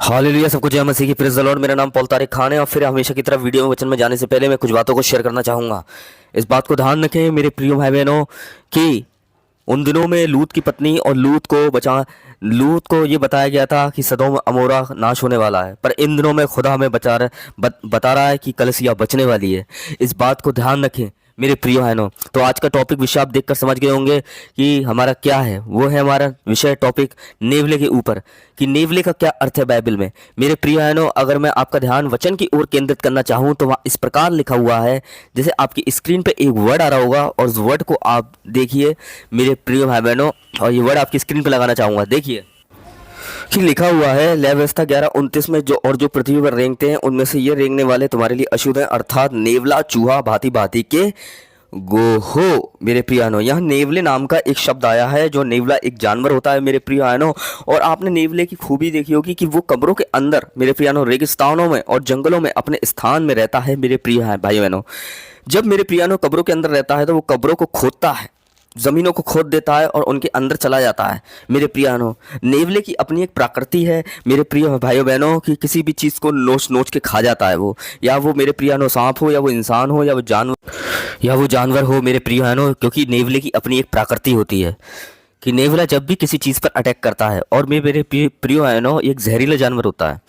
Hallelujah, सबको जय मसीह की, प्रेज़ द लॉर्ड। मेरा नाम पॉल तारिक खान है और फिर हमेशा की तरह वीडियो में वचन में जाने से पहले मैं कुछ बातों को शेयर करना चाहूँगा। इस बात को ध्यान रखें मेरे प्रिय भाई बहनों कि उन दिनों में लूत की पत्नी और लूत को ये बताया गया था कि सदोम अमोरा नाश होने वाला है, पर इन दिनों में खुदा हमें बता रहा है कि कलीसिया बचने वाली है। इस बात को ध्यान रखें मेरे प्रिय बहनों। तो आज का टॉपिक विषय आप देखकर समझ गए होंगे कि हमारा क्या है। वो है हमारा विषय टॉपिक नेवले के ऊपर, कि नेवले का क्या अर्थ है बाइबल में। मेरे प्रिय बहनों, अगर मैं आपका ध्यान वचन की ओर केंद्रित करना चाहूँ तो वहाँ इस प्रकार लिखा हुआ है, जैसे आपकी स्क्रीन पे एक वर्ड आ रहा होगा और उस वर्ड को आप देखिए मेरे प्रिय भाई बहनों, और ये वर्ड आपकी स्क्रीन पे लगाना चाहूँगा। देखिए कि लिखा हुआ है लय व्यवस्था 11:29 में, जो पृथ्वी पर रेंगते हैं उनमें से ये रेंगने वाले तुम्हारे लिए अशुद्ध हैं, अर्थात नेवला, चूहा, भांति भांति के गोहो। मेरे प्रियानो, यहाँ नेवले नाम का एक शब्द आया है। जो नेवला एक जानवर होता है मेरे प्रियानो, और आपने नेवले की खूबी देखी होगी कि वो कब्रों के अंदर मेरे प्रियानो, रेगिस्तानों में और जंगलों में अपने स्थान में रहता है मेरे प्रिय भाई बहनों। जब मेरे प्रियानो कब्रों के अंदर रहता है तो वो कब्रों को खोदता है, ज़मीनों को खोद देता है और उनके अंदर चला जाता है। मेरे प्रियानो, नेवले की अपनी एक प्रकृति है मेरे प्रिय भाइयों बहनों, कि किसी भी चीज़ को नोच नोच के खा जाता है वो, या वो मेरे प्रियानो सांप हो, या वो इंसान हो, या वो जानवर हो मेरे प्रिय बहनों, क्योंकि नेवले की अपनी एक प्रकृति होती है कि नेवला जब भी किसी चीज़ पर अटैक करता है, और मेरे प्रिय बहनों एक जहरीला जानवर होता है,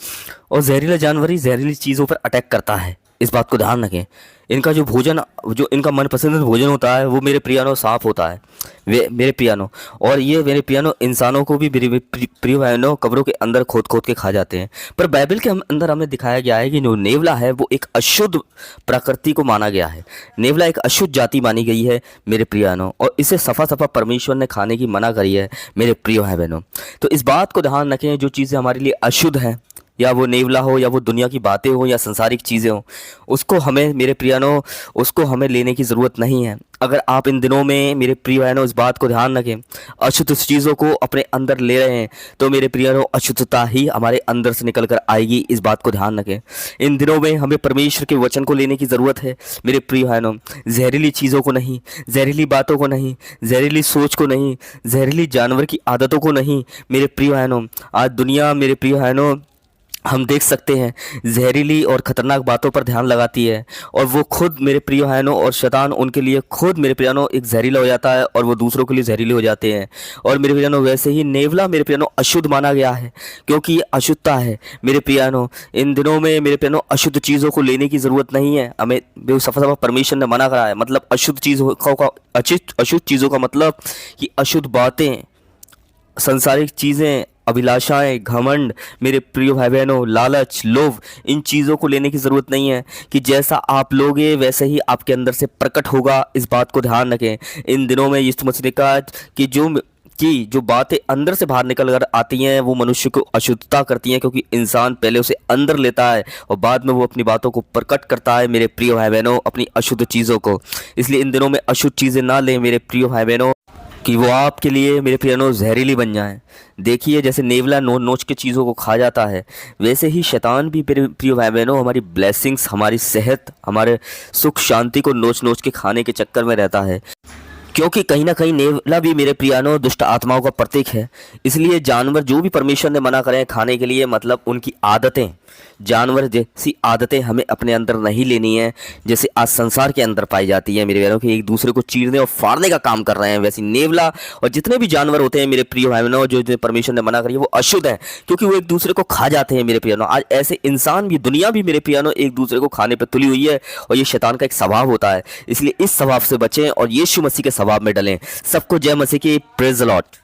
और जहरीला जानवर ही जहरीली चीज़ों पर अटैक करता है। इस बात को ध्यान रखें। इनका जो भोजन, जो इनका मनपसंद भोजन होता है वो मेरे प्रियानो सांप होता है, वे मेरे प्रियानो। और ये मेरे प्रियानो इंसानों को भी मेरे प्रिय बहनों कब्रों के अंदर खोद खोद के खा जाते हैं। पर बाइबल के अंदर हमें दिखाया गया है कि जो नेवला है वो एक अशुद्ध प्रकृति को माना गया है। नेवला एक अशुद्ध जाति मानी गई है मेरे प्रियानो, और इसे सफ़ा सफ़ा परमेश्वर ने खाने की मना करी है मेरे प्रिय भाई बहनों। तो इस बात को ध्यान रखें, जो चीज़ें हमारे लिए अशुद्ध हैं, या वो नेवला हो, या वो दुनिया की बातें हो, या संसारिक चीज़ें हो, उसको हमें मेरे प्रियानो, उसको हमें लेने की ज़रूरत नहीं है। अगर आप इन दिनों में मेरे प्रिय बहनों इस बात को ध्यान रखें, अशुद्ध चीज़ों को अपने अंदर ले रहे हैं, तो मेरे प्रियानो अशुद्धता ही हमारे अंदर से निकल कर आएगी। इस बात को ध्यान रखें। इन दिनों में हमें परमेश्वर के वचन को लेने की ज़रूरत है मेरे प्रिय बहनों, जहरीली चीज़ों को नहीं, जहरीली बातों को नहीं, जहरीली सोच को नहीं, जहरीली जानवर की आदतों को नहीं मेरे प्रिय बहनों। आज दुनिया मेरे प्रिय बहनों, हम देख सकते हैं, जहरीली और ख़तरनाक बातों पर ध्यान लगाती है, और वो खुद मेरे प्रिय बहनों, और शैतान उनके लिए खुद मेरे प्रियनों एक जहरीला हो जाता है, और वो दूसरों के लिए जहरीले हो जाते हैं। और मेरे प्रियनों वैसे ही नेवला मेरे प्रियनों अशुद्ध माना गया है, क्योंकि ये अशुद्धता है मेरे प्रियनों। इन दिनों में मेरे प्रियनों अशुद्ध चीज़ों को लेने की ज़रूरत नहीं है हमें, सफा सफा परमेश्वर ने मना करा है। मतलब अशुद्ध चीज़ों का मतलब कि अशुद्ध बातें, संसारिक चीज़ें, अभिलाषाएं, घमंड मेरे प्रिय भाई बहनों, लालच, लोभ, इन चीज़ों को लेने की ज़रूरत नहीं है कि जैसा आप लोगे वैसे ही आपके अंदर से प्रकट होगा। इस बात को ध्यान रखें। इन दिनों में यीशु मसीह ने कहा कि जो बातें अंदर से बाहर निकल कर आती हैं वो मनुष्य को अशुद्धता करती हैं, क्योंकि इंसान पहले उसे अंदर लेता है और बाद में वो अपनी बातों को प्रकट करता है मेरे प्रिय भाई बहनों, अपनी अशुद्ध चीज़ों को। इसलिए इन दिनों में अशुद्ध चीज़ें ना लें मेरे प्रिय भाई बहनों, कि वो आपके लिए मेरे प्रियनो जहरीली बन जाएं। देखिए, जैसे नेवला नोच के चीज़ों को खा जाता है, वैसे ही शैतान भी मेरे प्रिय भाई बहनों हमारी ब्लेसिंग्स, हमारी सेहत, हमारे सुख शांति को नोच नोच के खाने के चक्कर में रहता है। क्योंकि कहीं ना कहीं नेवला भी मेरे प्रियानो दुष्ट आत्माओं का प्रतीक है। इसलिए जानवर जो भी परमेश्वर ने मना करें खाने के लिए, मतलब उनकी आदतें, जानवर जैसी आदतें हमें अपने अंदर नहीं लेनी है, जैसे आज संसार के अंदर पाई जाती है मेरे बहनों, कि एक दूसरे को चीरने और फाड़ने का काम कर रहे हैं। वैसे नेवला और जितने भी जानवर होते हैं मेरे प्रिय भाई बहनों, जो परमेश्वर ने मना करी है, वो अशुद्ध है, क्योंकि वो एक दूसरे को खा जाते हैं मेरे प्रियनो। आज ऐसे इंसान भी, दुनिया भी मेरे प्रियनो एक दूसरे को खाने पर तुली हुई है, और ये शैतान का एक स्वभाव होता है। इसलिए इस स्वभाव से बचें और यीशु मसीह के स्वभाव में डलें। सबको जय मसीह की, प्रेज द लॉर्ड।